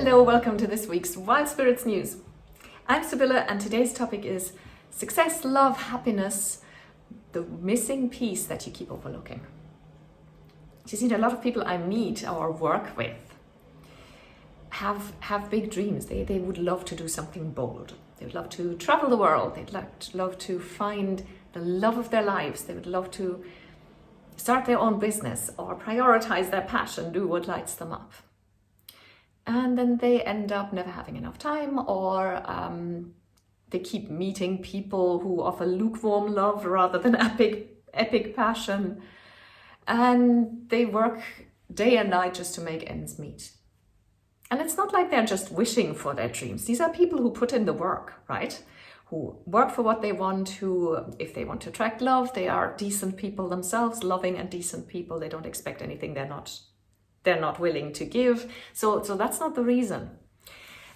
Hello, welcome to this week's Wild Spirits News. I'm Sibylla and today's topic is success, love, happiness, the missing piece that you keep overlooking. You see, a lot of people I meet or work with have big dreams. They would love to do something bold. They would love to travel the world. They'd love to find the love of their lives. They would love to start their own business or prioritize their passion, do what lights them up. And then they end up never having enough time, or they keep meeting people who offer lukewarm love rather than epic passion. And they work day and night just to make ends meet. And it's not like they're just wishing for their dreams. These are people who put in the work, right? Who work for what they want, who, if they want to attract love, they are decent people themselves, loving and decent people. They don't expect anything they're not willing to give. So that's not the reason.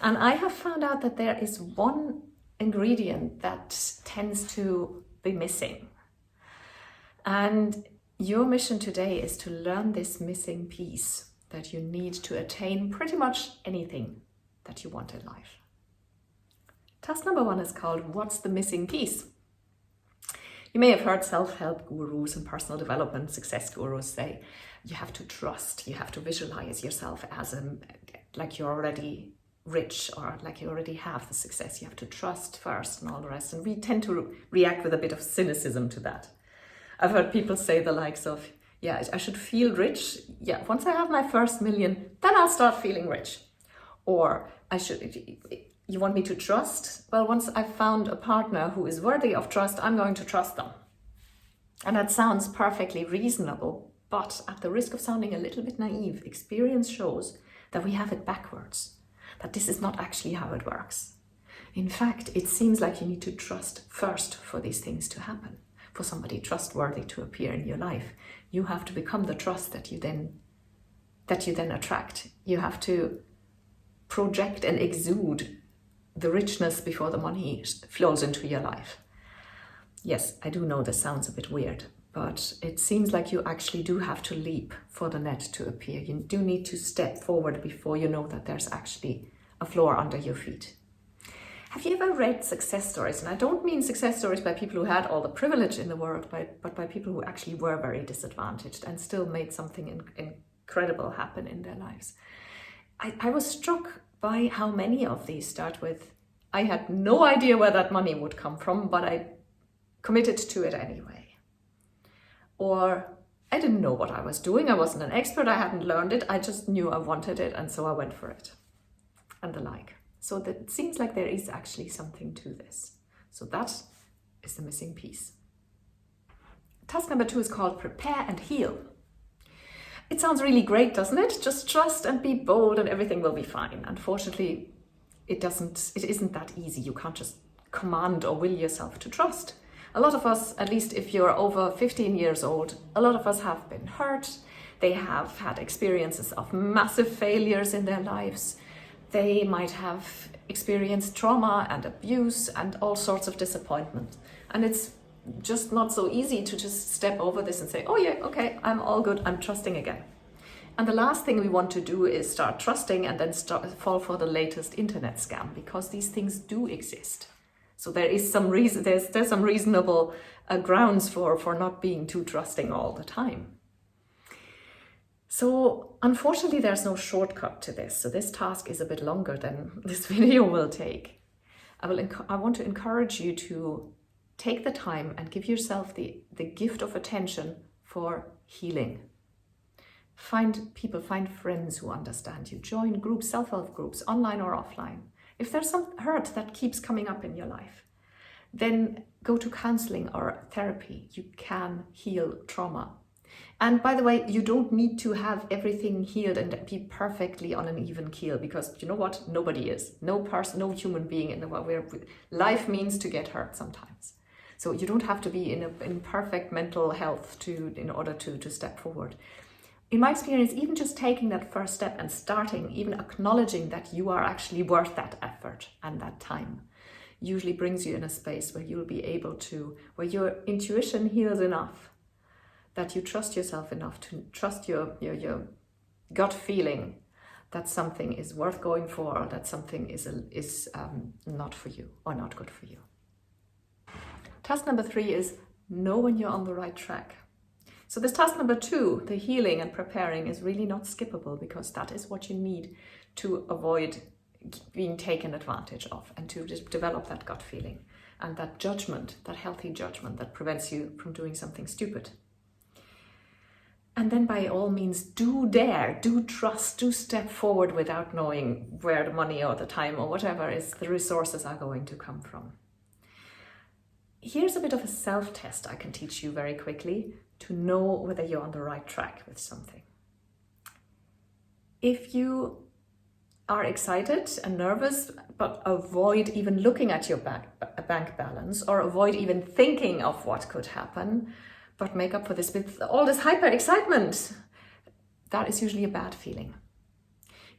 And I have found out that there is one ingredient that tends to be missing. And your mission today is to learn this missing piece that you need to attain pretty much anything that you want in life. Task number 1 is called What's the Missing Piece? You may have heard self-help gurus and personal development success gurus say, you have to trust, you have to visualize yourself as like you're already rich or like you already have the success. You have to trust first and all the rest. And we tend to react with a bit of cynicism to that. I've heard people say the likes of, yeah, I should feel rich. Yeah, once I have my first million, then I'll start feeling rich. Or you want me to trust? Well, once I've found a partner who is worthy of trust, I'm going to trust them. And that sounds perfectly reasonable, but at the risk of sounding a little bit naive, experience shows that we have it backwards, that this is not actually how it works. In fact, it seems like you need to trust first for these things to happen. For somebody trustworthy to appear in your life, you have to become the trust that you then attract. You have to project and exude the richness before the money flows into your life. Yes, I do know this sounds a bit weird, but it seems like you actually do have to leap for the net to appear. You do need to step forward before you know that there's actually a floor under your feet. Have you ever read success stories? And I don't mean success stories by people who had all the privilege in the world, but by people who actually were very disadvantaged and still made something incredible happen in their lives. I was struck by how many of these start with, I had no idea where that money would come from, but I committed to it anyway. Or I didn't know what I was doing. I wasn't an expert. I hadn't learned it. I just knew I wanted it. And so I went for it, and the like. So that it seems like there is actually something to this. So that is the missing piece. Task number 2 is called Prepare and Heal. It sounds really great, doesn't it? Just trust and be bold and everything will be fine. Unfortunately, it isn't that easy. You can't just command or will yourself to trust. A lot of us, at least if you're over 15 years old, a lot of us have been hurt. They have had experiences of massive failures in their lives. They might have experienced trauma and abuse and all sorts of disappointment. And it's just not so easy to just step over this and say, oh yeah, okay, I'm all good, I'm trusting again. And the last thing we want to do is start trusting and then fall for the latest internet scam, because these things do exist. So there is some reason, there's some reasonable grounds for not being too trusting all the time. So unfortunately, there's no shortcut to this. So this task is a bit longer than this video will take. I want to encourage you to take the time and give yourself the gift of attention for healing. Find people, find friends who understand you. Join groups, self-help groups, online or offline. If there's some hurt that keeps coming up in your life, then go to counseling or therapy. You can heal trauma. And by the way, you don't need to have everything healed and be perfectly on an even keel, because you know what? Nobody is. No person, no human being in the world. Life means to get hurt sometimes. So you don't have to be in perfect mental health in order to step forward. In my experience, even just taking that first step and starting, even acknowledging that you are actually worth that effort and that time, usually brings you in a space where you'll be able to, where your intuition heals enough, that you trust yourself enough to trust your gut feeling that something is worth going for, or that something is not for you or not good for you. Task number 3 is know when you're on the right track. So this task number 2, the healing and preparing, is really not skippable, because that is what you need to avoid being taken advantage of and to just develop that gut feeling and that judgment, that healthy judgment that prevents you from doing something stupid. And then by all means, do dare, do trust, do step forward without knowing where the money or the time or whatever is, the resources are going to come from. Here's a bit of a self-test I can teach you very quickly to know whether you're on the right track with something. If you are excited and nervous, but avoid even looking at your bank balance, or avoid even thinking of what could happen, but make up for this with all this hyper excitement, that is usually a bad feeling.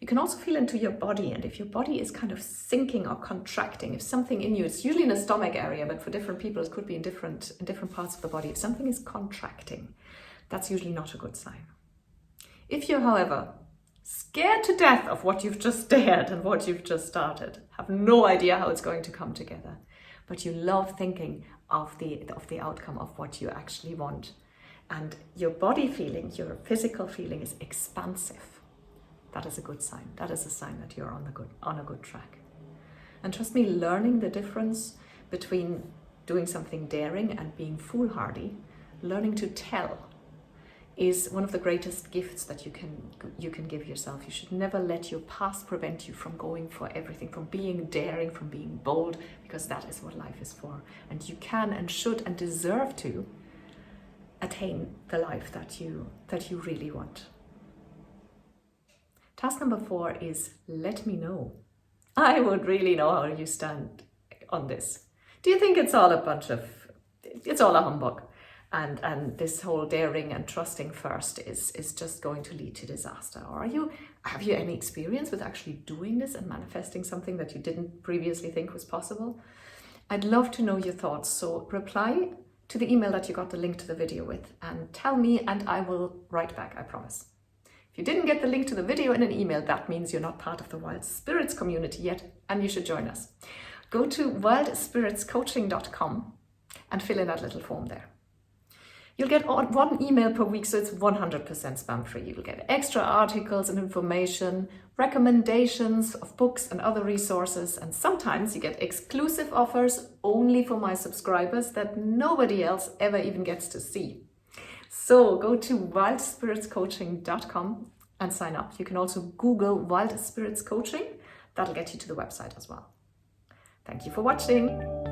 You can also feel into your body, and if your body is kind of sinking or contracting, if something in you, it's usually in the stomach area, but for different people it could be in different parts of the body. If something is contracting, that's usually not a good sign. If you're, however, scared to death of what you've just dared and what you've just started, have no idea how it's going to come together, but you love thinking of the outcome of what you actually want, and your body feeling, your physical feeling is expansive, that is a good sign. That is a sign that you're on a good track. And trust me, learning the difference between doing something daring and being foolhardy, learning to tell, is one of the greatest gifts that you can give yourself. You should never let your past prevent you from going for everything, from being daring, from being bold, because that is what life is for. And you can and should and deserve to attain the life that you really want. Task number 4 is let me know. I would really know how you stand on this. Do you think it's all a humbug? And this whole daring and trusting first is just going to lead to disaster? Or have you any experience with actually doing this and manifesting something that you didn't previously think was possible? I'd love to know your thoughts. So reply to the email that you got the link to the video with and tell me, and I will write back, I promise. If you didn't get the link to the video in an email, that means you're not part of the Wild Spirits community yet, and you should join us. Go to wildspiritscoaching.com and fill in that little form there. You'll get 1 email per week, so it's 100% spam free. You'll get extra articles and information, recommendations of books and other resources, and sometimes you get exclusive offers only for my subscribers that nobody else ever even gets to see. So go to wildspiritscoaching.com and sign up. You can also Google Wild Spirits Coaching. That'll get you to the website as well. Thank you for watching.